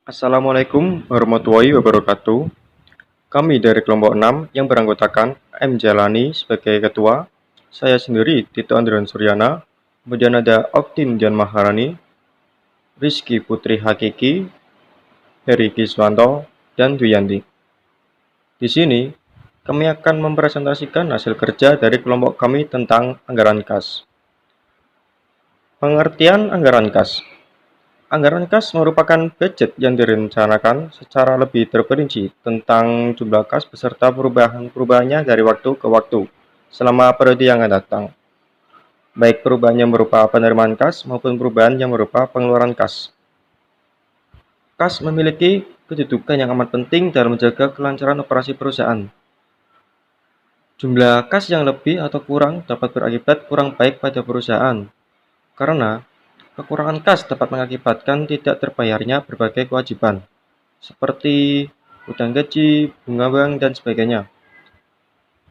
Assalamualaikum warahmatullahi wabarakatuh. Kami dari kelompok 6 yang beranggotakan M. Jalani sebagai ketua, saya sendiri Tito Andrian Suryana, kemudian ada Oktin Dian Maharani, Rizky Putri Hakiki, Heri Kiswanto, dan Duyanti. Di sini, kami akan mempresentasikan hasil kerja dari kelompok kami tentang anggaran kas. Pengertian anggaran kas. Anggaran kas merupakan budget yang direncanakan secara lebih terperinci tentang jumlah kas beserta perubahan-perubahannya dari waktu ke waktu selama periode yang akan datang, baik perubahan yang berupa penerimaan kas maupun perubahan yang berupa pengeluaran kas. Kas memiliki kedudukan yang amat penting dalam menjaga kelancaran operasi perusahaan. Jumlah kas yang lebih atau kurang dapat berakibat kurang baik pada perusahaan, karena kekurangan kas dapat mengakibatkan tidak terbayarnya berbagai kewajiban, seperti hutang gaji, bunga bank, dan sebagainya.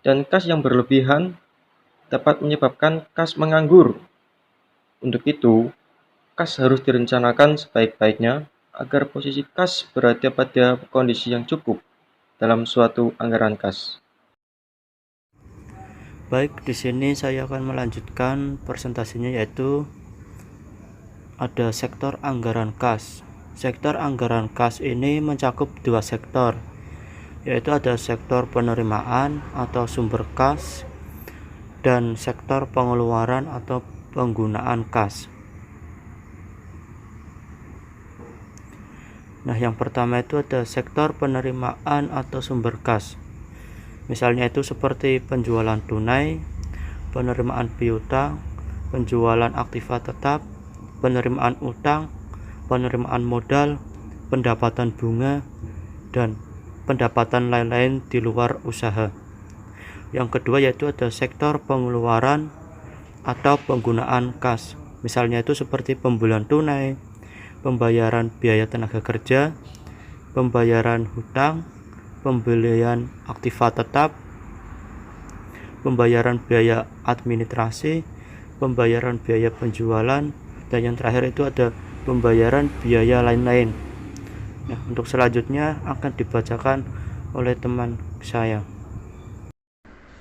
Dan kas yang berlebihan dapat menyebabkan kas menganggur. Untuk itu, kas harus direncanakan sebaik-baiknya agar posisi kas berada pada kondisi yang cukup dalam suatu anggaran kas. Baik, di sini saya akan melanjutkan presentasinya, yaitu ada sektor anggaran kas. Sektor anggaran kas ini mencakup dua sektor, yaitu ada sektor penerimaan atau sumber kas dan sektor pengeluaran atau penggunaan kas. Nah, yang pertama itu ada sektor penerimaan atau sumber kas. Misalnya itu seperti penjualan tunai, penerimaan piutang, penjualan aktiva tetap, penerimaan utang, penerimaan modal, pendapatan bunga, dan pendapatan lain-lain di luar usaha. Yang kedua yaitu ada sektor pengeluaran atau penggunaan kas. Misalnya itu seperti pembelian tunai, pembayaran biaya tenaga kerja, pembayaran hutang, pembelian aktiva tetap, pembayaran biaya administrasi, pembayaran biaya penjualan, dan yang terakhir itu ada pembayaran biaya lain-lain. Nah, untuk selanjutnya akan dibacakan oleh teman saya.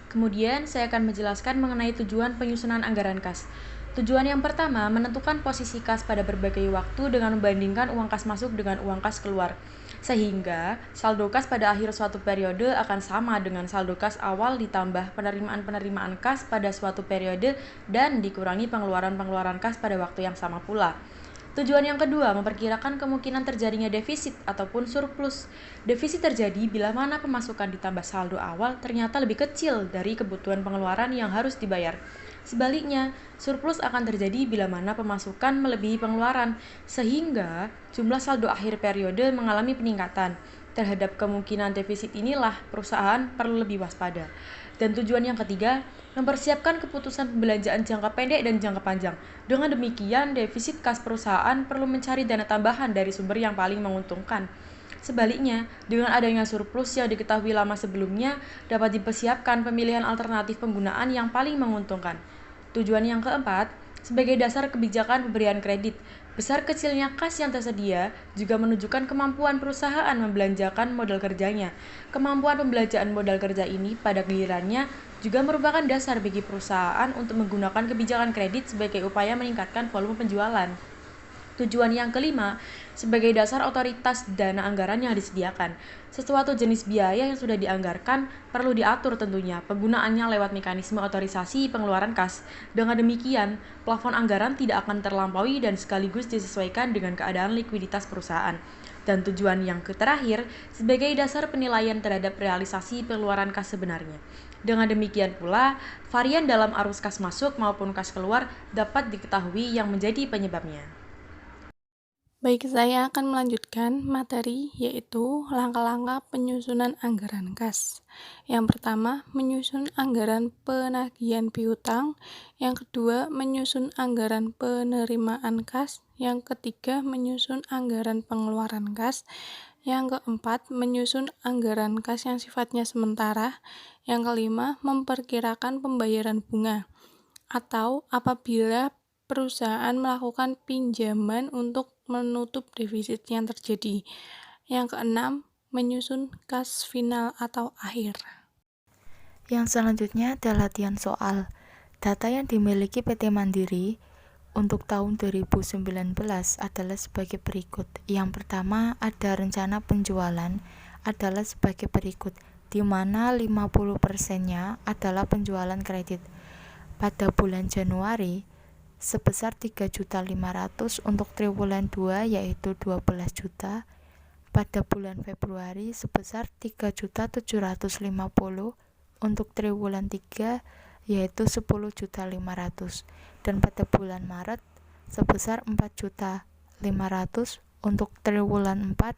Kemudian saya akan menjelaskan mengenai tujuan penyusunan anggaran kas. Tujuan yang pertama, menentukan posisi kas pada berbagai waktu dengan membandingkan uang kas masuk dengan uang kas keluar. Sehingga saldo kas pada akhir suatu periode akan sama dengan saldo kas awal ditambah penerimaan-penerimaan kas pada suatu periode dan dikurangi pengeluaran-pengeluaran kas pada waktu yang sama pula. Tujuan yang kedua, memperkirakan kemungkinan terjadinya defisit ataupun surplus. Defisit terjadi bila mana pemasukan ditambah saldo awal ternyata lebih kecil dari kebutuhan pengeluaran yang harus dibayar. Sebaliknya, surplus akan terjadi bila mana pemasukan melebihi pengeluaran, sehingga jumlah saldo akhir periode mengalami peningkatan. Terhadap kemungkinan defisit inilah perusahaan perlu lebih waspada. Dan tujuan yang ketiga, mempersiapkan keputusan pembelanjaan jangka pendek dan jangka panjang. Dengan demikian, defisit kas perusahaan perlu mencari dana tambahan dari sumber yang paling menguntungkan. Sebaliknya, dengan adanya surplus yang diketahui lama sebelumnya, dapat dipersiapkan pemilihan alternatif penggunaan yang paling menguntungkan. Tujuan yang keempat, sebagai dasar kebijakan pemberian kredit, besar kecilnya kas yang tersedia juga menunjukkan kemampuan perusahaan membelanjakan modal kerjanya. Kemampuan pembelanjaan modal kerja ini pada gilirannya juga merupakan dasar bagi perusahaan untuk menggunakan kebijakan kredit sebagai upaya meningkatkan volume penjualan. Tujuan yang kelima, sebagai dasar otoritas dana anggaran yang disediakan. Sesuatu jenis biaya yang sudah dianggarkan perlu diatur tentunya penggunaannya lewat mekanisme otorisasi pengeluaran kas. Dengan demikian, plafon anggaran tidak akan terlampaui dan sekaligus disesuaikan dengan keadaan likuiditas perusahaan. Dan tujuan yang terakhir, sebagai dasar penilaian terhadap realisasi pengeluaran kas sebenarnya. Dengan demikian pula, varian dalam arus kas masuk maupun kas keluar dapat diketahui yang menjadi penyebabnya. Baik, saya akan melanjutkan materi yaitu langkah-langkah penyusunan anggaran kas. Yang pertama, menyusun anggaran penagihan piutang. Yang kedua, menyusun anggaran penerimaan kas. Yang ketiga, menyusun anggaran pengeluaran kas. Yang keempat, menyusun anggaran kas yang sifatnya sementara. Yang kelima, memperkirakan pembayaran bunga. Atau apabila perusahaan melakukan pinjaman untuk menutup defisit yang terjadi. Yang keenam, menyusun kas final atau akhir. Yang selanjutnya adalah latihan soal. Data yang dimiliki PT Mandiri untuk tahun 2019 adalah sebagai berikut. Yang pertama, ada rencana penjualan adalah sebagai berikut, di mana 50%-nya adalah penjualan kredit. Pada bulan Januari, sebesar 3.500.000 untuk triwulan 2 yaitu 12 juta. Pada bulan Februari sebesar 3.750.000 untuk triwulan 3 yaitu 10.500.000. Dan pada bulan Maret sebesar 4.500.000 untuk triwulan 4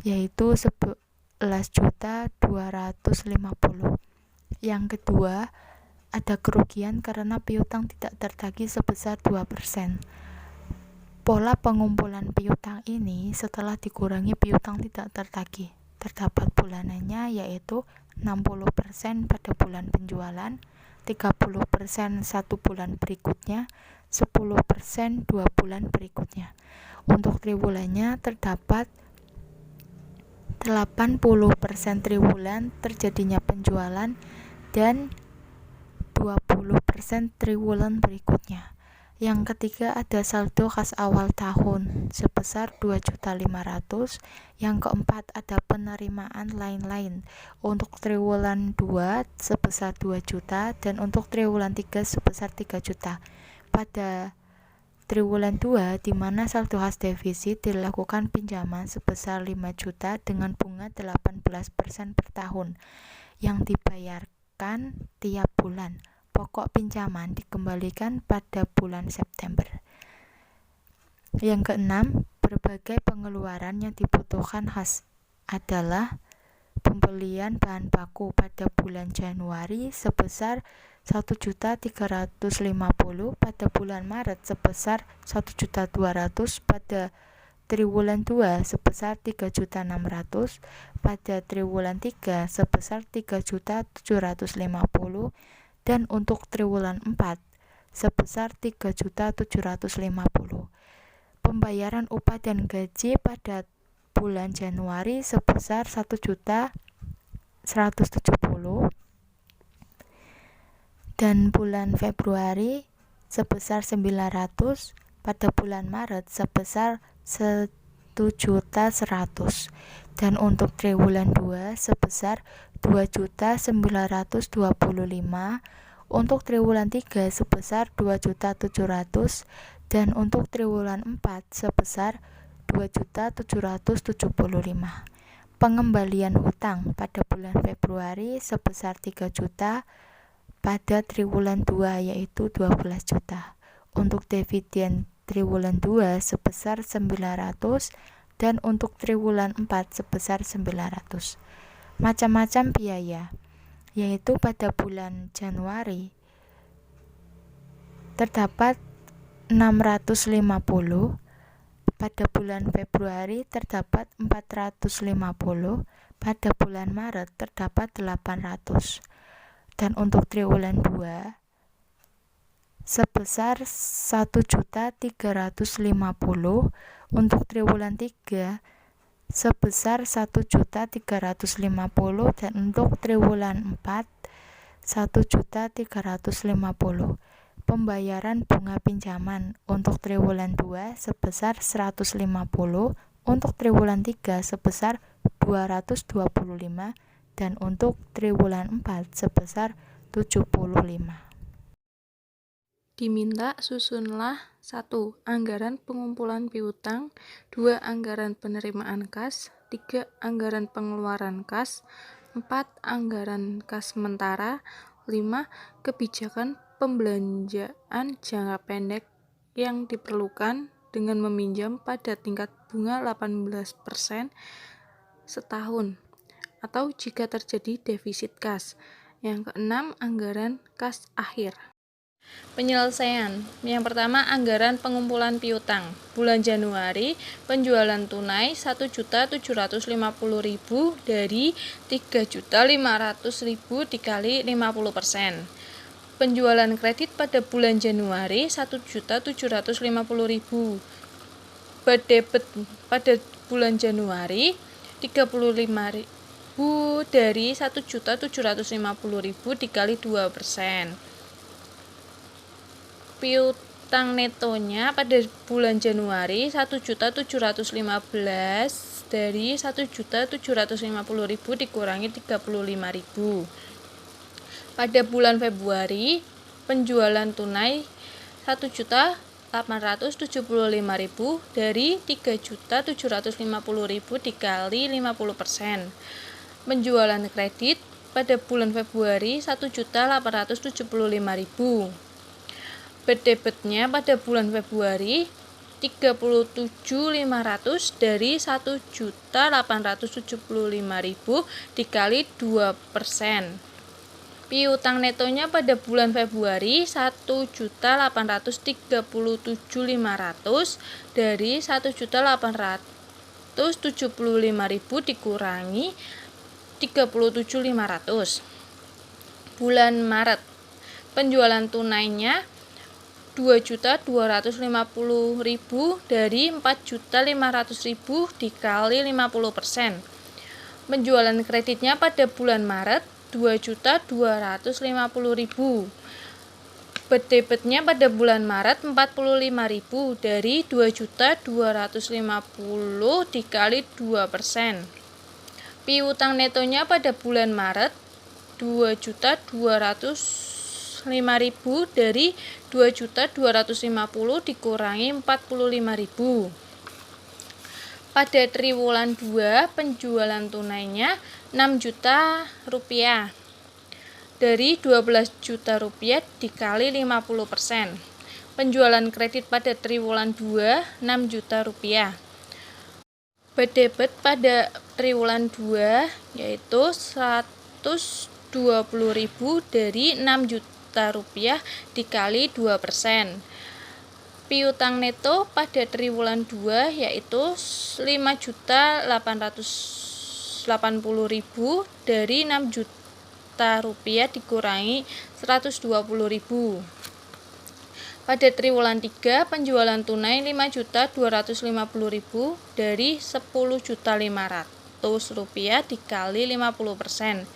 yaitu 11.250.000. Yang kedua, ada kerugian karena piutang tidak tertagih sebesar 2%. Pola pengumpulan piutang ini setelah dikurangi piutang tidak tertagih. Terdapat bulanannya yaitu 60% pada bulan penjualan, 30% 1 bulan berikutnya, 10% 2 bulan berikutnya. Untuk triwulannya terdapat 80% triwulan terjadinya penjualan dan 20% triwulan berikutnya. Yang ketiga ada saldo kas awal tahun sebesar 2.500.000. Yang keempat ada penerimaan lain-lain untuk triwulan 2 sebesar 2 juta dan untuk triwulan 3 sebesar 3 juta. Pada triwulan 2 di mana saldo khas defisit dilakukan pinjaman sebesar 5 juta dengan bunga 18% per tahun yang dibayarkan tiap bulan. Pokok pinjaman dikembalikan pada bulan September. Yang keenam, berbagai pengeluaran yang dibutuhkan khas adalah pembelian bahan baku pada bulan Januari sebesar 1.350.000, pada bulan Maret sebesar 1.200.000, pada triwulan 2 sebesar 3.600.000, pada triwulan 3 sebesar 3.750.000, dan untuk triwulan 4 sebesar 3.750.000. Pembayaran upah dan gaji pada bulan Januari sebesar 1.170.000 dan bulan Februari sebesar 900, pada bulan Maret sebesar 1.100.000 dan untuk triwulan 2 sebesar 2.925.000, untuk triwulan 3 sebesar 2.700.000 dan untuk triwulan 4 sebesar 2.775.000. Pengembalian hutang pada bulan Februari sebesar 3 juta, pada triwulan 2 yaitu 12 juta. Untuk dividen triwulan 2 sebesar 900 dan untuk triwulan 4 sebesar 900. Macam-macam biaya, yaitu pada bulan Januari terdapat 650, pada bulan Februari terdapat 450, pada bulan Maret terdapat 800, dan untuk triwulan 2 sebesar 1.350.000, untuk triwulan 3 sebesar 1.350.000 dan untuk triwulan 4 1.350.000. Pembayaran bunga pinjaman untuk triwulan 2 sebesar 150, untuk triwulan 3 sebesar 225 dan untuk triwulan 4 sebesar 75. Diminta susunlah 1. Anggaran pengumpulan piutang, 2. Anggaran penerimaan kas, 3. Anggaran pengeluaran kas, 4. Anggaran kas sementara, 5. Kebijakan pembelanjaan jangka pendek yang diperlukan dengan meminjam pada tingkat bunga 18% setahun atau jika terjadi defisit kas. Yang keenam, anggaran kas akhir. Penyelesaian. Yang pertama, anggaran pengumpulan piutang. Bulan Januari, penjualan tunai 1.750.000 dari 3.500.000 dikali 50%. Penjualan kredit pada bulan Januari 1.750.000. Debit pada bulan Januari 35.000 dari 1.750.000 dikali 2%. Piutang netonya pada bulan Januari 1.715.000 dari 1.750.000 dikurangi 35.000. Pada bulan Februari, penjualan tunai 1.875.000 dari 3.750.000 dikali 50%. Penjualan kredit pada bulan Februari 1.875.000. Debitnya pada bulan Februari 37.500 dari 1.875.000 dikali 2%. Piutang netonya pada bulan Februari 1.837.500 dari 1.875.000 dikurangi 37.500. Bulan Maret, penjualan tunainya 2.250.000 dari 4.500.000 dikali 50%. Penjualan kreditnya pada bulan Maret 2.250.000. Debitnya pada bulan Maret 45.000 dari 2.250 dikali 2%. Piutang netonya pada bulan Maret 2.205.000 dari 2.250 dikurangi 45.000. Pada triwulan 2, penjualan tunainya 6 juta rupiah dari 12 juta rupiah dikali 50%. Penjualan kredit pada triwulan 2 6 juta rupiah. Debit pada triwulan 2 yaitu 120.000 dari 6 juta rupiah dikali 2%. Piutang neto pada triwulan 2 yaitu 5.880.000 dari 6 juta rupiah dikurangi 120.000. Pada triwulan 3, penjualan tunai 5.250.000 dari 10.500.000 rupiah dikali 50%.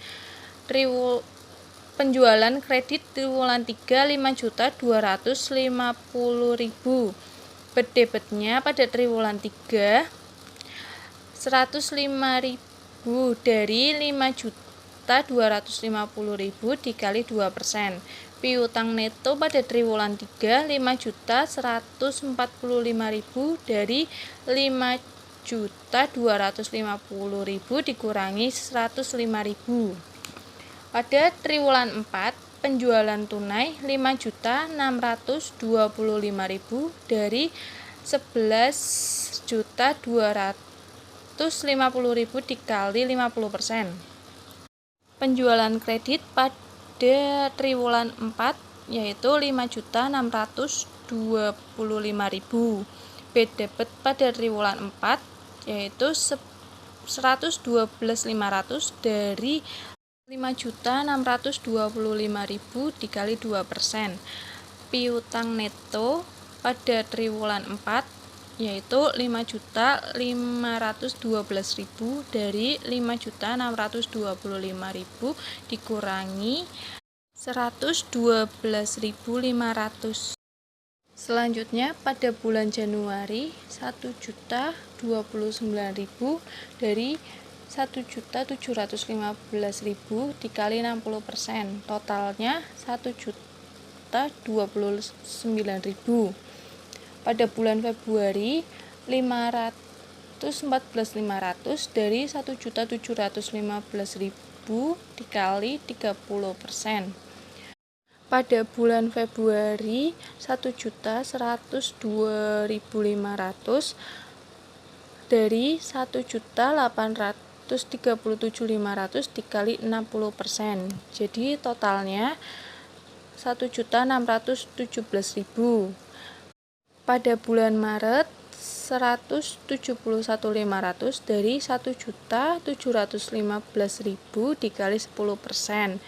Penjualan kredit triwulan 3 5.250.000. Debitnya pada triwulan 3 105.000 dari 5.250.000 dikali 2%. Piutang neto pada triwulan 3 5.145.000 dari 5.250.000 dikurangi 105.000. Pada triwulan 4, penjualan tunai 5.625.000 dari 11.250.000 dikali 50%. Penjualan kredit pada triwulan 4 yaitu 5.625.000. Debit pada triwulan 4 yaitu 112.500 dari 5.625.000 dikali 2%. Piutang neto pada triwulan 4 yaitu 5.512.000 dari 5.625.000 dikurangi 112.500. Selanjutnya pada bulan Januari 1.029.000 dari 1.715.000 dikali 60%. Totalnya 1.029.000. Pada bulan Februari 514.500 dari 1.715.000 dikali 30%. Pada bulan Februari 1.102.500 dari 1.837.500 dikali 60%. Jadi totalnya 1.617.000. Pada bulan Maret 171.500 dari 1.715.000 dikali 10%.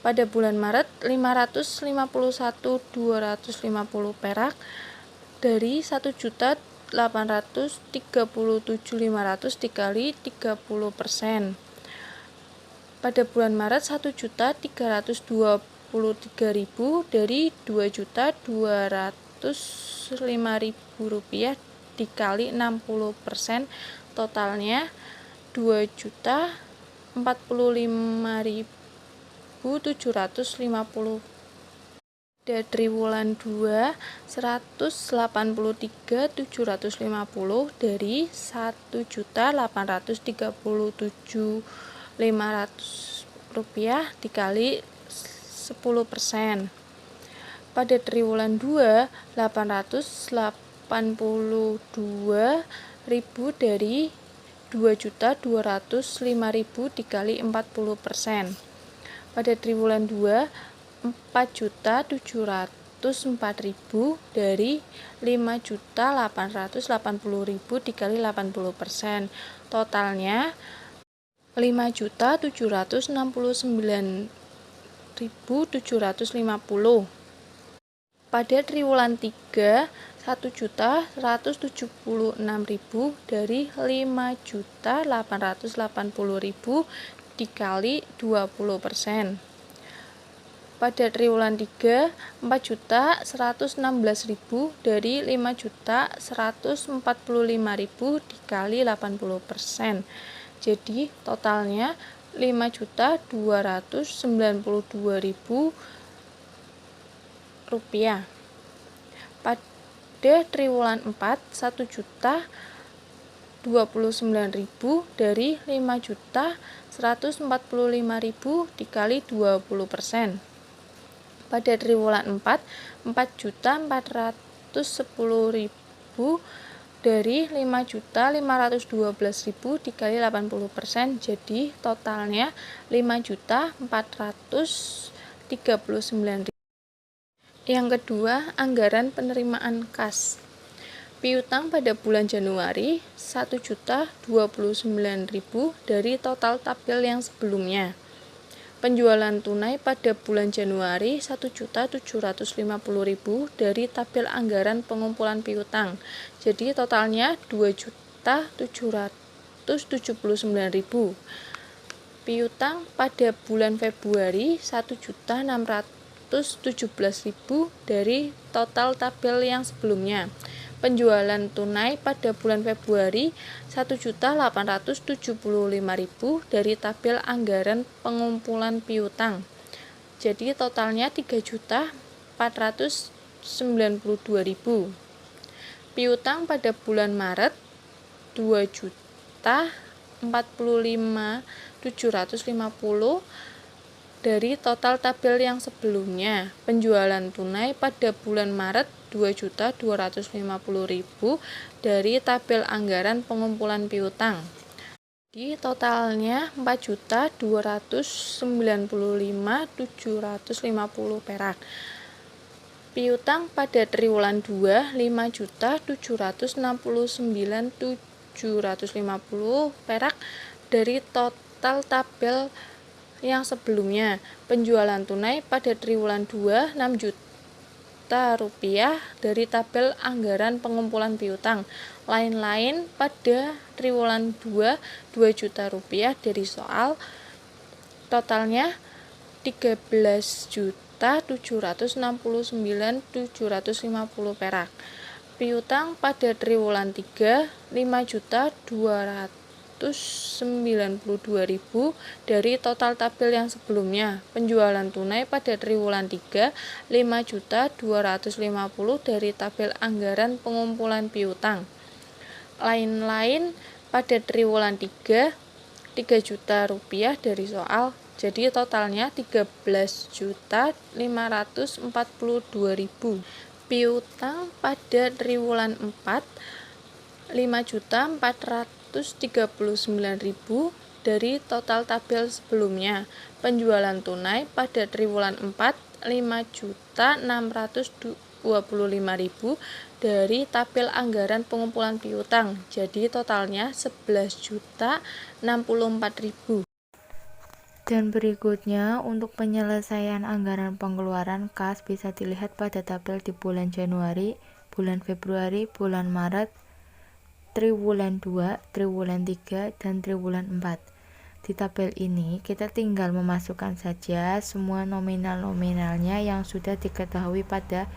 Pada bulan Maret 551.250 perak dari 1.837.500 dikali 30%. Pada bulan Maret 1.323.000 dari 2.205.000 rupiah dikali 60%, totalnya 2.045.750. Pada triwulan 2 183.750 dari 1.837.500 rupiah dikali 10%. Pada triwulan 2 882.000 dari 2.205.000 dikali 40%. Pada triwulan 2 4.704.000 dari 5.880.000 dikali 80%, totalnya 5.769.750. Pada triwulan 3 1.176.000 dari 5.880.000 dikali 20%. Pada triwulan 3 4.116.000 dari 5.145.000 dikali 80%. Jadi totalnya 5.292.000 rupiah. Pada triwulan 4 1.029.000 dari 5.145.000 dikali 20%. Pada triwulan 4 4.410.000 dari 5.512.000 dikali 80%, jadi totalnya 5.439.000. Yang kedua, anggaran penerimaan kas. Piutang pada bulan Januari 1.029.000 dari total tabel yang sebelumnya. Penjualan tunai pada bulan Januari 1.750.000 dari tabel anggaran pengumpulan piutang. Jadi totalnya 2.779.000. Piutang pada bulan Februari 1.617.000 dari total tabel yang sebelumnya. Penjualan tunai pada bulan Februari 1.875.000 dari tabel anggaran pengumpulan piutang. Jadi totalnya 3.492.000. Piutang pada bulan Maret 2.045.750 dari total tabel yang sebelumnya. Penjualan tunai pada bulan Maret 2.250.000 dari tabel anggaran pengumpulan piutang. Di totalnya 4.295.750 perak. Piutang pada triwulan 2 5.769.750 perak dari total tabel yang sebelumnya. Penjualan tunai pada triwulan 2 6 juta rupiah dari tabel anggaran pengumpulan piutang. Lain-lain pada triwulan 2 2 juta rupiah dari soal, totalnya 13.769.750 perak. Piutang pada triwulan 3 5.292.000 dari total tabel yang sebelumnya. Penjualan tunai pada triwulan 3 5.250 dari tabel anggaran pengumpulan piutang. Lain-lain pada triwulan 3 3 juta rupiah dari soal, jadi totalnya 13.542.000. Piutang pada triwulan 4 5.439.000 dari total tabel sebelumnya. Penjualan tunai pada triwulan 4 5.625.000 dari tabel anggaran pengumpulan piutang. Jadi totalnya 11.064.000. Dan berikutnya, untuk penyelesaian anggaran pengeluaran kas bisa dilihat pada tabel di bulan Januari, bulan Februari, bulan Maret, triwulan 2, triwulan 3, dan triwulan 4. Di tabel ini, kita tinggal memasukkan saja semua nominal-nominalnya yang sudah diketahui pada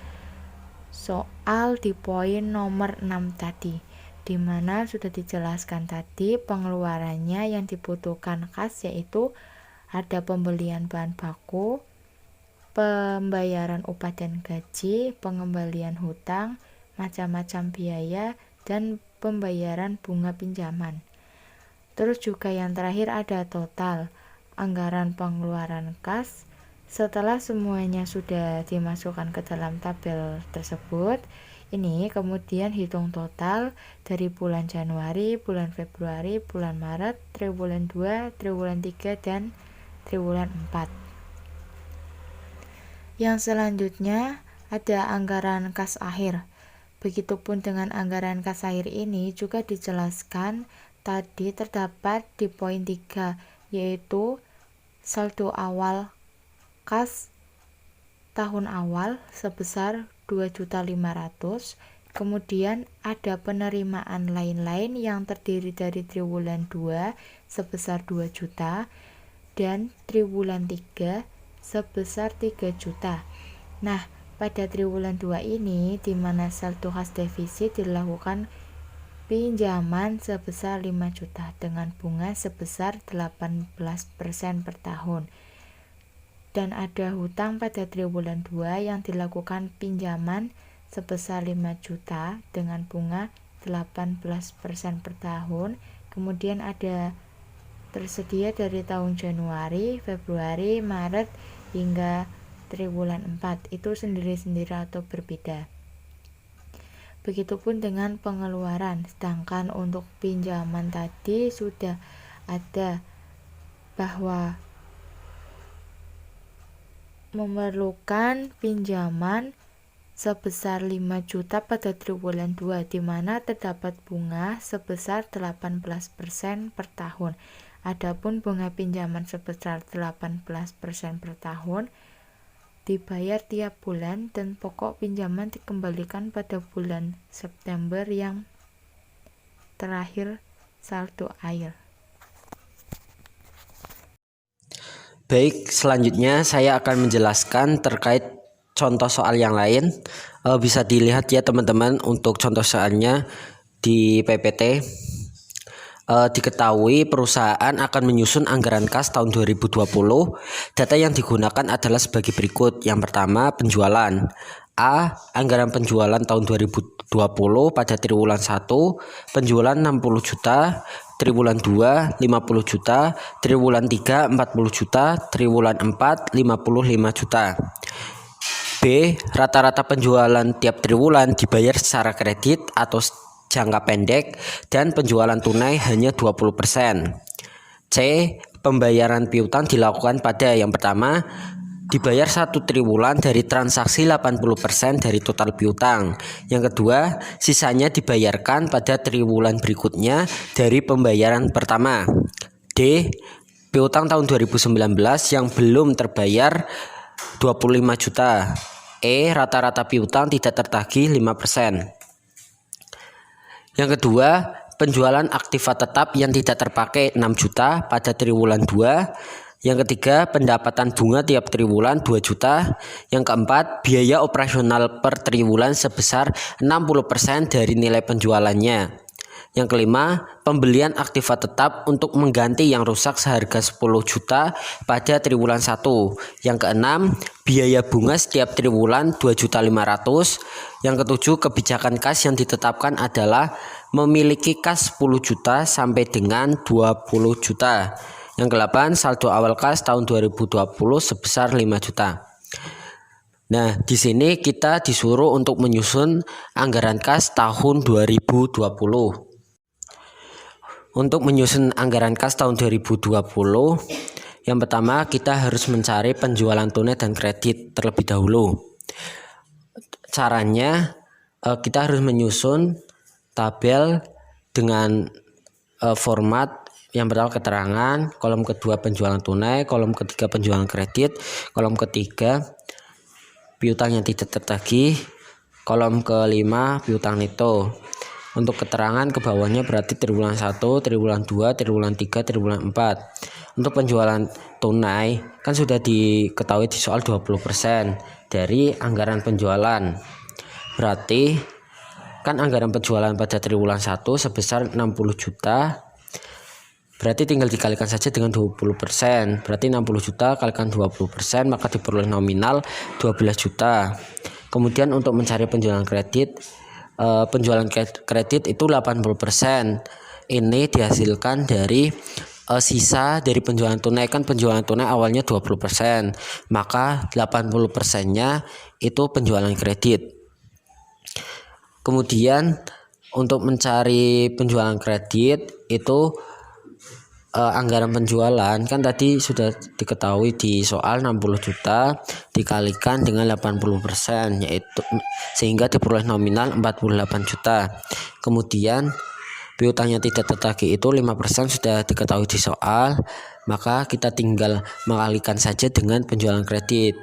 soal di poin nomor 6 tadi, di mana sudah dijelaskan tadi pengeluarannya yang dibutuhkan kas yaitu ada pembelian bahan baku, pembayaran upah dan gaji, pengembalian hutang, macam-macam biaya, dan pembayaran bunga pinjaman. Terus juga yang terakhir ada total anggaran pengeluaran kas. Setelah semuanya sudah dimasukkan ke dalam tabel tersebut, ini kemudian hitung total dari bulan Januari, bulan Februari, bulan Maret, triwulan 2, triwulan 3, dan triwulan 4. Yang selanjutnya ada anggaran kas akhir. Begitupun dengan anggaran kas akhir ini juga dijelaskan tadi terdapat di poin 3, yaitu saldo awal kas tahun awal sebesar 2.500.000. Kemudian ada penerimaan lain-lain yang terdiri dari triwulan 2 sebesar 2 juta dan triwulan 3 sebesar 3 juta. Nah, pada triwulan 2 ini di mana saldo kas defisit dilakukan pinjaman sebesar 5 juta dengan bunga sebesar 18% per tahun. Dan ada hutang pada triwulan 2 yang dilakukan pinjaman sebesar 5 juta dengan bunga 18% per tahun. Kemudian ada tersedia dari tahun Januari, Februari, Maret hingga triwulan 4. Itu sendiri-sendiri atau berbeda. Begitupun dengan pengeluaran. Sedangkan untuk pinjaman tadi sudah ada bahwa memerlukan pinjaman sebesar 5 juta pada triwulan 2 di mana terdapat bunga sebesar 18% per tahun. Adapun bunga pinjaman sebesar 18% per tahun dibayar tiap bulan dan pokok pinjaman dikembalikan pada bulan September yang terakhir saldo akhir. Baik, selanjutnya saya akan menjelaskan terkait contoh soal yang lain. Bisa dilihat ya teman-teman untuk contoh soalnya di PPT. Diketahui perusahaan akan menyusun anggaran kas tahun 2020. Data yang digunakan adalah sebagai berikut. Yang pertama, penjualan. A. Anggaran penjualan tahun 2020 pada triwulan 1, penjualan 60 juta, triwulan 2 50 juta, triwulan 3 40 juta, triwulan 4 55 juta. B. Rata-rata penjualan tiap triwulan dibayar secara kredit atau jangka pendek dan penjualan tunai hanya 20%. C. Pembayaran piutang dilakukan pada yang pertama, dibayar 1 triwulan dari transaksi 80% dari total piutang. Yang kedua, sisanya dibayarkan pada triwulan berikutnya dari pembayaran pertama. D. Piutang tahun 2019 yang belum terbayar 25 juta. E. Rata-rata piutang tidak tertagih 5%. Yang kedua, penjualan aktiva tetap yang tidak terpakai 6 juta pada triwulan 2. Yang ketiga, pendapatan bunga tiap triwulan 2 juta. Yang keempat, biaya operasional per triwulan sebesar 60% dari nilai penjualannya. Yang kelima, pembelian aktiva tetap untuk mengganti yang rusak seharga 10 juta pada triwulan 1. Yang keenam, biaya bunga setiap triwulan 2.500.000. Yang ketujuh, kebijakan kas yang ditetapkan adalah memiliki kas 10 juta sampai dengan 20 juta. Yang ke-8, saldo awal kas tahun 2020 sebesar 5 juta. Nah, di sini kita disuruh untuk menyusun anggaran kas tahun 2020. Untuk menyusun anggaran kas tahun 2020, yang pertama kita harus mencari penjualan tunai dan kredit terlebih dahulu. Caranya kita harus menyusun tabel dengan format yang pertama keterangan, kolom kedua penjualan tunai, kolom ketiga penjualan kredit, kolom ketiga piutang yang tidak tertagih, kolom kelima piutang neto. Untuk keterangan ke bawahnya berarti triwulan 1, triwulan 2, triwulan 3, triwulan 4. Untuk penjualan tunai kan sudah diketahui di soal 20% dari anggaran penjualan. Berarti kan anggaran penjualan pada triwulan 1 sebesar 60 juta. Berarti tinggal dikalikan saja dengan 20%. Berarti 60 juta kalikan 20%, maka diperoleh nominal 12 juta. Kemudian untuk mencari penjualan kredit, penjualan kredit itu 80%. Ini dihasilkan dari sisa dari penjualan tunai. Kan penjualan tunai awalnya 20%, maka 80%-nya itu penjualan kredit. Kemudian untuk mencari penjualan kredit itu anggaran penjualan kan tadi sudah diketahui di soal 60 juta dikalikan dengan 80%, yaitu sehingga diperoleh nominal 48 juta. Kemudian piutang yang tidak tertagih itu 5% sudah diketahui di soal, maka kita tinggal mengalikan saja dengan penjualan kredit.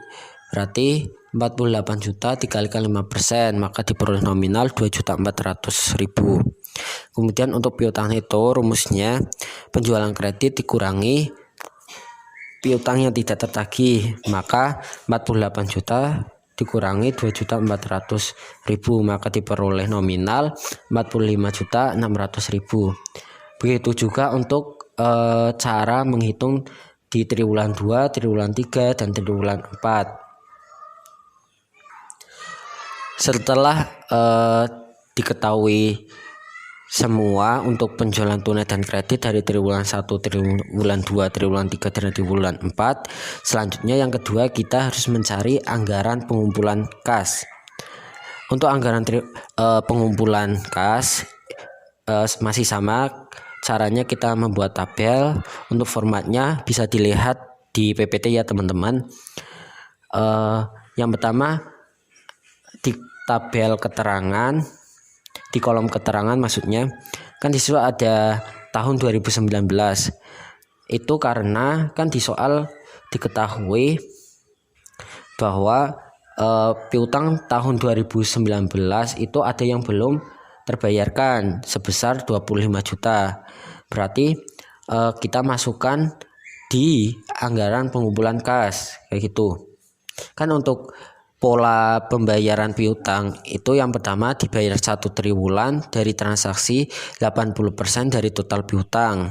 Berarti 48 juta dikalikan 5%, maka diperoleh nominal 2.400.000. Kemudian untuk piutang neto rumusnya penjualan kredit dikurangi piutang yang tidak tertagih, maka 48 juta dikurangi 2.400.000, maka diperoleh nominal 45.600.000. Begitu juga untuk cara menghitung di triwulan 2, triwulan 3, dan triwulan 4. Setelah diketahui semua untuk penjualan tunai dan kredit dari triwulan 1, triwulan 2, triwulan 3, dan triwulan 4. Selanjutnya yang kedua kita harus mencari anggaran pengumpulan kas. Untuk anggaran pengumpulan kas masih sama caranya, kita membuat tabel. Untuk formatnya bisa dilihat di PPT ya teman-teman. Yang pertama di tabel keterangan, di kolom keterangan maksudnya, kan di situ ada tahun 2019. Itu karena kan di soal diketahui bahwa piutang tahun 2019 itu ada yang belum terbayarkan sebesar 25 juta. Berarti kita masukkan di anggaran pengumpulan kas kayak gitu. Kan untuk pola pembayaran piutang itu yang pertama dibayar 1 triwulan dari transaksi 80% dari total piutang.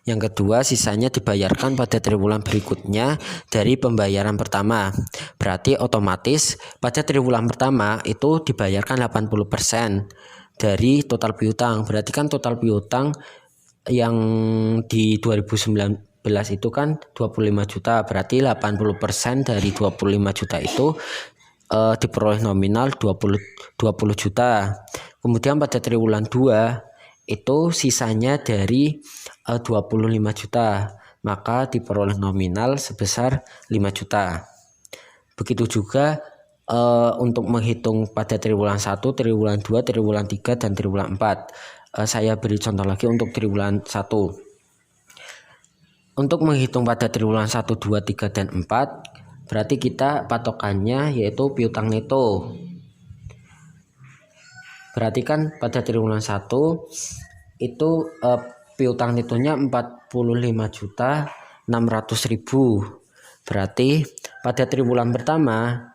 Yang kedua sisanya dibayarkan pada triwulan berikutnya dari pembayaran pertama. Berarti otomatis pada triwulan pertama itu dibayarkan 80% dari total piutang. Berarti kan total piutang yang di 2019 itu kan 25 juta. Berarti 80% dari 25 juta itu diperoleh nominal 20 juta. Kemudian pada triwulan 2 itu sisanya dari 25 juta, maka diperoleh nominal sebesar 5 juta. Begitu juga untuk menghitung pada triwulan 1, triwulan 2, triwulan 3, dan triwulan 4. Saya beri contoh lagi untuk triwulan 1. Untuk menghitung pada triwulan 1, 2, 3, dan 4, berarti kita patokannya yaitu piutang neto. Berarti kan pada triwulan 1 itu piutang netonya 45.600.000. Berarti pada triwulan pertama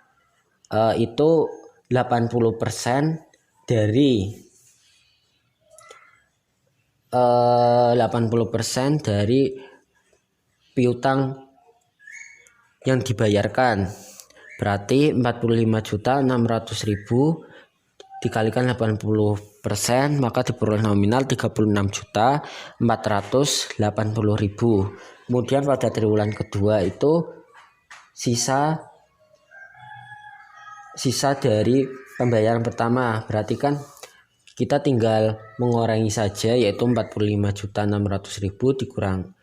itu 80% dari 80% dari piutang yang dibayarkan. Berarti 45.600.000 dikalikan 80%, maka diperoleh nominal 36.480.000. Kemudian pada triwulan kedua itu sisa dari pembayaran pertama. Berarti kan kita tinggal mengurangi saja, yaitu 45.600.000 dikurangi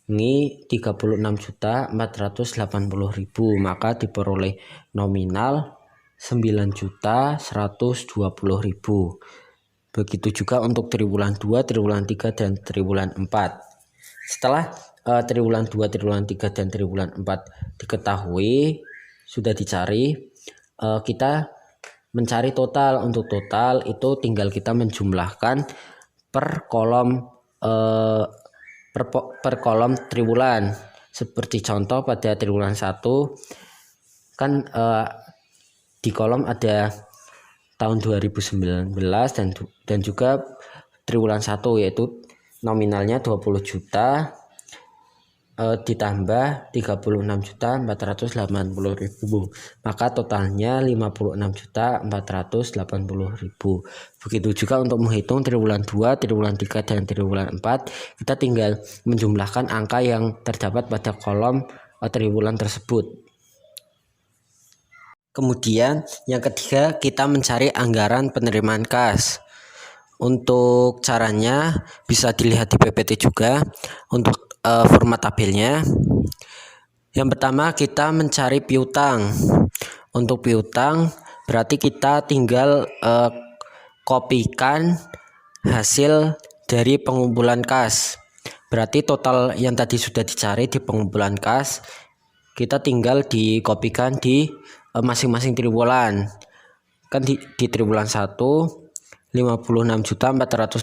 36.480.000, maka diperoleh nominal 9.120.000. Begitu juga untuk triwulan 2, triwulan 3, dan triwulan 4. Setelah triwulan 2, triwulan 3, dan triwulan 4 diketahui, sudah dicari, kita mencari total. Untuk total itu tinggal kita menjumlahkan per kolom per kolom triwulan. Seperti contoh pada triwulan 1 kan di kolom ada tahun 2019 dan juga triwulan 1, yaitu nominalnya 20 juta ditambah 36.480.000, maka totalnya 56.480.000. Begitu juga untuk menghitung triwulan 2, triwulan 3, dan triwulan 4, kita tinggal menjumlahkan angka yang terdapat pada kolom triwulan tersebut. Kemudian yang ketiga, kita mencari anggaran penerimaan kas. Untuk caranya bisa dilihat di PPT juga. Untuk format tabelnya, yang pertama kita mencari piutang. Untuk piutang berarti kita tinggal kopikan hasil dari pengumpulan kas. Berarti total yang tadi sudah dicari di pengumpulan kas, kita tinggal dikopikan di masing-masing triwulan. Kan di triwulan 1 56.480.000,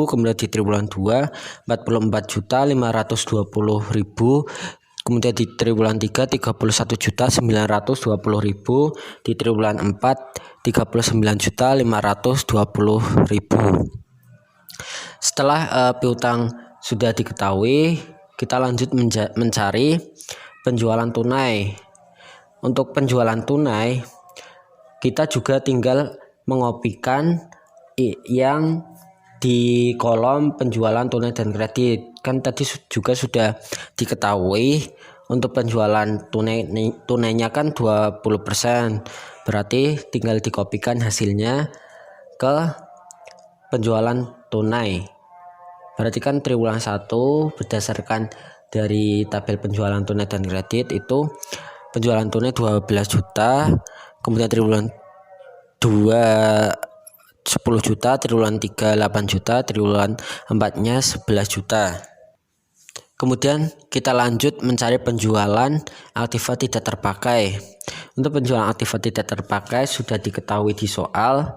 kemudian di triwulan 2 44.520.000, kemudian di triwulan 3 31.920.000, di triwulan 4 39.520.000. Setelah piutang sudah diketahui, kita lanjut mencari penjualan tunai. Untuk penjualan tunai, kita juga tinggal mengopikan yang di kolom penjualan tunai dan kredit. Kan tadi juga sudah diketahui untuk penjualan tunainya kan 20%, berarti tinggal dikopikan hasilnya ke penjualan tunai. Berarti kan triwulan 1 berdasarkan dari tabel penjualan tunai dan kredit itu penjualan tunai 12 juta, kemudian triwulan 2 10 juta, triwulan 3 8 juta, triwulan 4-nya 11 juta. Kemudian kita lanjut mencari penjualan aktiva tidak terpakai. Untuk penjualan aktiva tidak terpakai sudah diketahui di soal,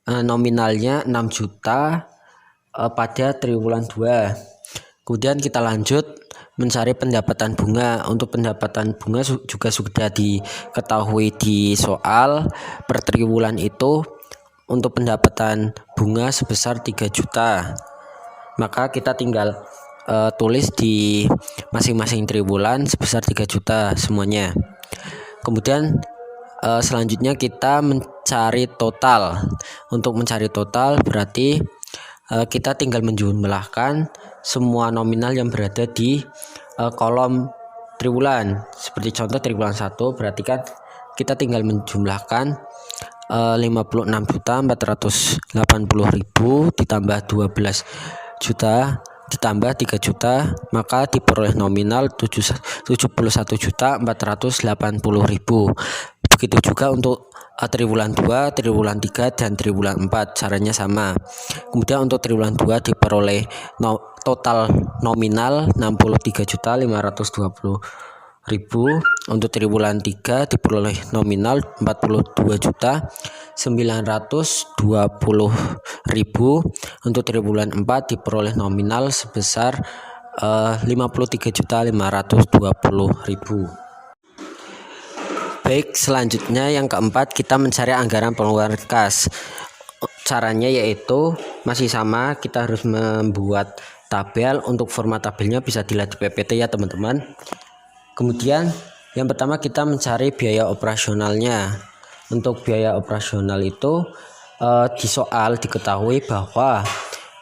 nominalnya 6 juta pada triwulan 2. Kemudian kita lanjut mencari pendapatan bunga. Untuk pendapatan bunga juga sudah diketahui di soal, per triwulan itu untuk pendapatan bunga sebesar 3 juta. Maka kita tinggal tulis di masing-masing triwulan sebesar 3 juta semuanya. Kemudian selanjutnya kita mencari total. Untuk mencari total berarti kita tinggal menjumlahkan semua nominal yang berada di kolom triwulan. Seperti contoh triwulan 1 berarti kan kita tinggal menjumlahkan 56.480.000 ditambah 12 juta ditambah 3 juta, maka diperoleh nominal 71.480.000. Begitu juga untuk triwulan 2, triwulan 3, dan triwulan 4, caranya sama. Kemudian untuk triwulan 2 diperoleh total nominal 63.520.000. Untuk triwulan 3 diperoleh nominal 42.920.000. Untuk triwulan 4 diperoleh nominal sebesar 53.520.000. Baik, selanjutnya yang keempat, kita mencari anggaran pengeluaran kas. Caranya yaitu masih sama, kita harus membuat tabel. Untuk format tabelnya bisa dilihat di PPT ya teman-teman. Kemudian yang pertama kita mencari biaya operasionalnya. Untuk biaya operasional itu di soal diketahui bahwa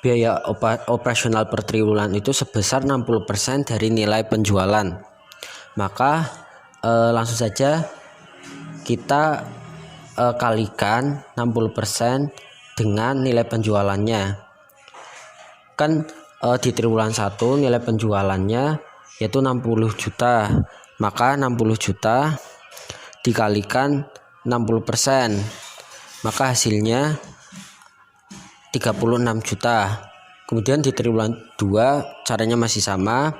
biaya operasional per triwulan itu sebesar 60% dari nilai penjualan. Maka langsung saja kita kalikan 60% dengan nilai penjualannya. Kan di triwulan 1 nilai penjualannya yaitu 60 juta, maka 60 juta dikalikan 60%, maka hasilnya 36 juta. Kemudian di triwulan 2 caranya masih sama.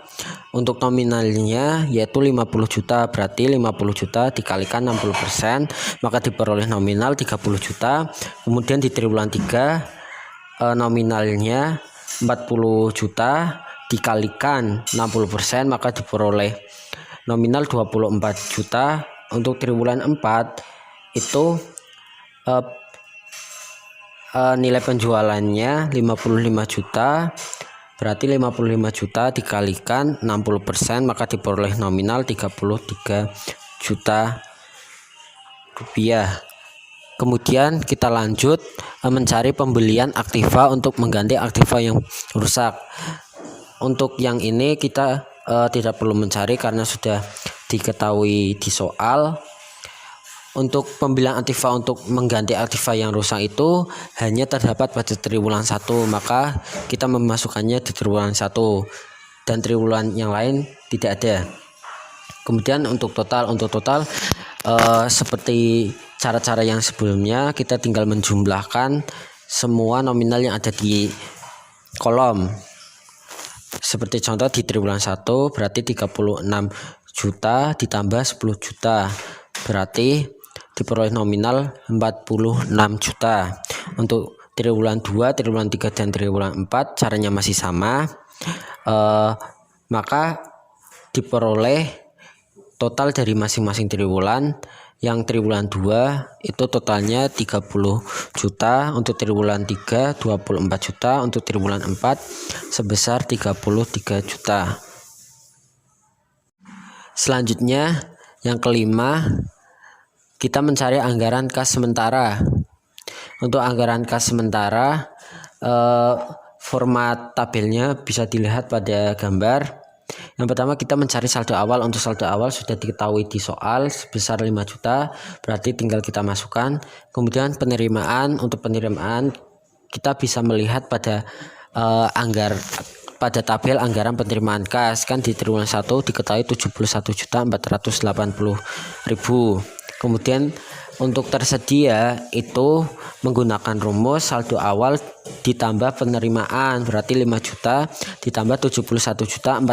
Untuk nominalnya yaitu 50 juta, berarti 50 juta dikalikan 60%, maka diperoleh nominal 30 juta. Kemudian di triwulan 3 nominalnya 40 juta dikalikan 60%, maka diperoleh nominal 24 juta. Untuk triwulan 4 itu nilai penjualannya 55 juta, berarti 55 juta dikalikan 60%, maka diperoleh nominal 33 juta rupiah. Kemudian kita lanjut mencari pembelian aktiva untuk mengganti aktiva yang rusak. Untuk yang ini kita tidak perlu mencari karena sudah diketahui di soal. Untuk pembelian aktiva untuk mengganti aktiva yang rusak itu hanya terdapat pada triwulan 1, maka kita memasukkannya di triwulan 1 dan triwulan yang lain tidak ada. Kemudian untuk total seperti cara-cara yang sebelumnya, kita tinggal menjumlahkan semua nominal yang ada di kolom. Seperti contoh di triwulan 1 berarti 36 juta ditambah 10 juta, berarti diperoleh nominal 46 juta. Untuk triwulan 2, triwulan 3, dan triwulan 4 caranya masih sama, maka diperoleh total dari masing-masing triwulan. Yang triwulan 2 itu totalnya 30 juta, untuk triwulan 3 24 juta, untuk triwulan 4 sebesar 33 juta. Selanjutnya yang kelima, kita mencari anggaran kas sementara. Untuk anggaran kas sementara, format tabelnya bisa dilihat pada gambar. Yang pertama kita mencari saldo awal. Untuk saldo awal sudah diketahui di soal sebesar 5 juta, berarti tinggal kita masukkan. Kemudian penerimaan, untuk penerimaan kita bisa melihat pada pada tabel anggaran penerimaan kas, kan di triwulan 1 diketahui 71.480.000. Kemudian untuk tersedia itu menggunakan rumus saldo awal ditambah penerimaan, berarti 5 juta ditambah 71.480.000,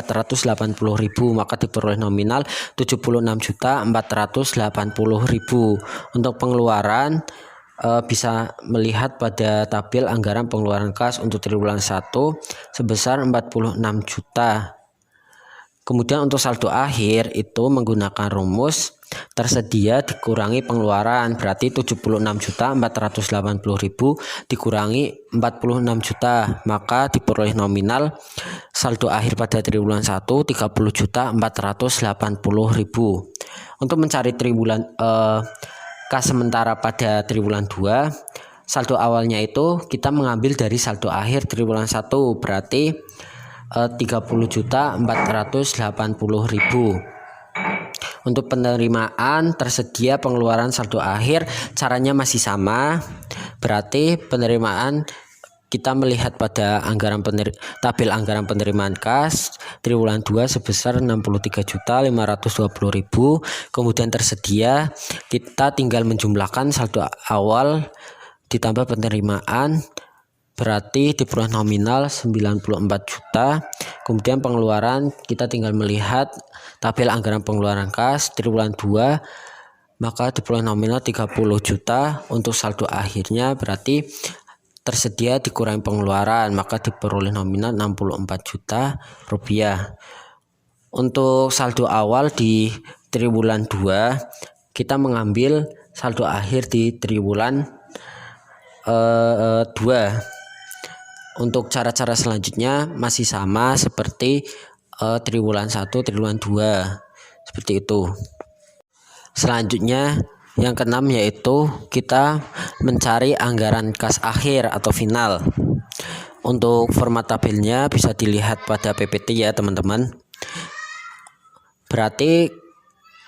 maka diperoleh nominal 76.480.000. Untuk pengeluaran bisa melihat pada tabel anggaran pengeluaran kas untuk triwulan 1 sebesar 46 juta. Kemudian untuk saldo akhir itu menggunakan rumus tersedia dikurangi pengeluaran, berarti 76.480.000 dikurangi 46 juta, maka diperoleh nominal saldo akhir pada triwulan 1 30.480.000. Untuk mencari triwulan kas sementara pada triwulan 2, saldo awalnya itu kita mengambil dari saldo akhir triwulan 1, berarti 30.480.000. Untuk penerimaan tersedia pengeluaran saldo akhir, caranya masih sama, berarti penerimaan kita melihat pada tabel anggaran penerimaan kas triwulan 2 sebesar 63.520.000. Kemudian tersedia, kita tinggal menjumlahkan saldo awal ditambah penerimaan, berarti diperoleh nominal 94 juta. Kemudian pengeluaran kita tinggal melihat tabel anggaran pengeluaran kas triwulan 2, maka diperoleh nominal 30 juta. Untuk saldo akhirnya berarti tersedia dikurangi pengeluaran, maka diperoleh nominal 64 juta rupiah. Untuk saldo awal di triwulan 2, kita mengambil saldo akhir di triwulan 2. Untuk cara-cara selanjutnya masih sama seperti triwulan 1, triwulan 2, seperti itu. Selanjutnya yang keenam yaitu kita mencari anggaran kas akhir atau final. Untuk format tabelnya bisa dilihat pada PPT ya teman-teman. Berarti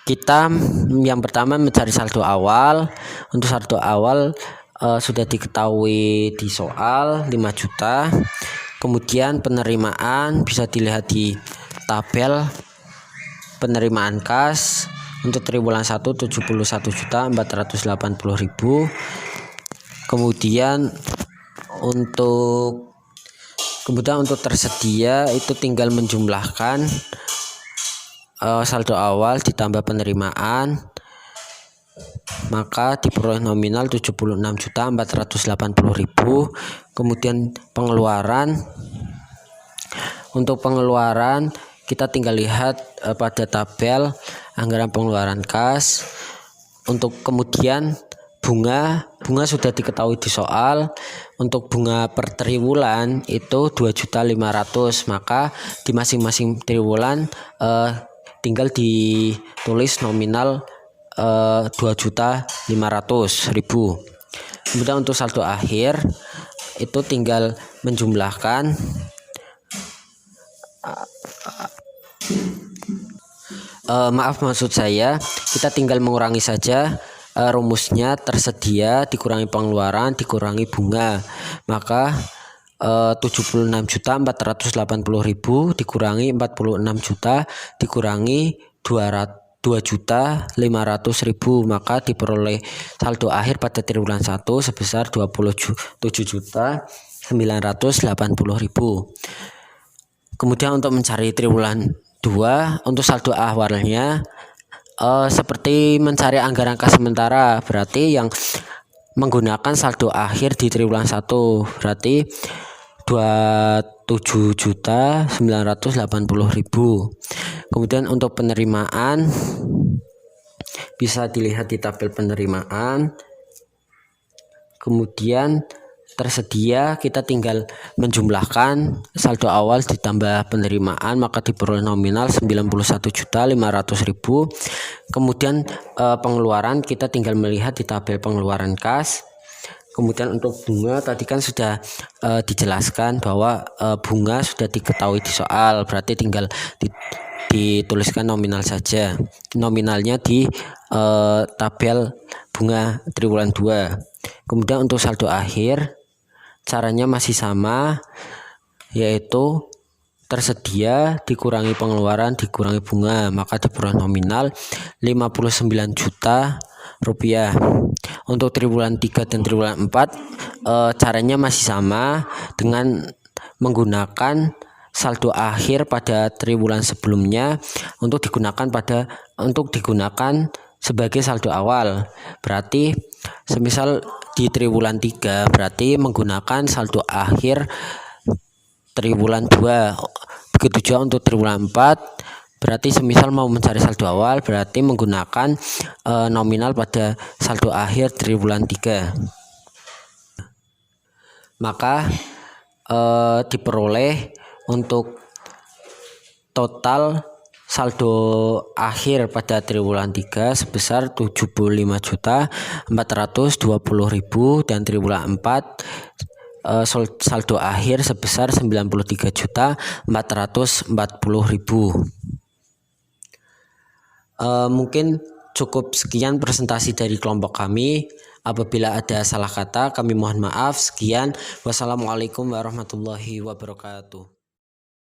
kita yang pertama mencari saldo awal. Untuk saldo awal sudah diketahui di soal 5 juta. Kemudian penerimaan bisa dilihat di tabel penerimaan kas. Untuk triwulan 1 71.480.000. Kemudian untuk Kemudian untuk tersedia itu tinggal menjumlahkan saldo awal ditambah penerimaan, maka diperoleh nominal 76.480.000. Kemudian pengeluaran, untuk pengeluaran kita tinggal lihat pada tabel anggaran pengeluaran kas. Untuk kemudian bunga sudah diketahui di soal. Untuk bunga per triwulan itu 2.500.000, maka di masing-masing triwulan tinggal ditulis nominal 2.500.000. Kemudian untuk saldo akhir itu tinggal menjumlahkan maksud saya kita tinggal mengurangi saja rumusnya, tersedia dikurangi pengeluaran dikurangi bunga, maka 76.480.000 dikurangi 46 juta dikurangi 2.500.000, maka diperoleh saldo akhir pada triwulan 1 sebesar 27.980.000. Kemudian untuk mencari triwulan 2, untuk saldo awalnya seperti mencari anggaran kas sementara, berarti yang menggunakan saldo akhir di triwulan 1 berarti 27.980.000. Kemudian untuk penerimaan bisa dilihat di tabel penerimaan. Kemudian tersedia kita tinggal menjumlahkan saldo awal ditambah penerimaan, maka diperoleh nominal 91.500.000. Kemudian pengeluaran kita tinggal melihat di tabel pengeluaran kas. Kemudian untuk bunga tadi kan sudah dijelaskan bahwa bunga sudah diketahui di soal, berarti tinggal dituliskan nominal saja, nominalnya di tabel bunga triwulan 2. Kemudian untuk saldo akhir caranya masih sama, yaitu tersedia dikurangi pengeluaran dikurangi bunga, maka diperoleh nominal 59 juta rupiah. Untuk triwulan 3 dan triwulan 4 caranya masih sama dengan menggunakan saldo akhir pada triwulan sebelumnya untuk digunakan sebagai saldo awal. Berarti semisal di triwulan 3 berarti menggunakan saldo akhir triwulan 2. Begitu juga untuk triwulan 4, berarti semisal mau mencari saldo awal berarti menggunakan nominal pada saldo akhir triwulan 3. Maka diperoleh untuk total saldo akhir pada triwulan 3 sebesar 75.420.000 dan triwulan 4 saldo akhir sebesar 93.440.000. Mungkin cukup sekian presentasi dari kelompok kami. Apabila ada salah kata kami mohon maaf. Sekian, wassalamualaikum warahmatullahi wabarakatuh.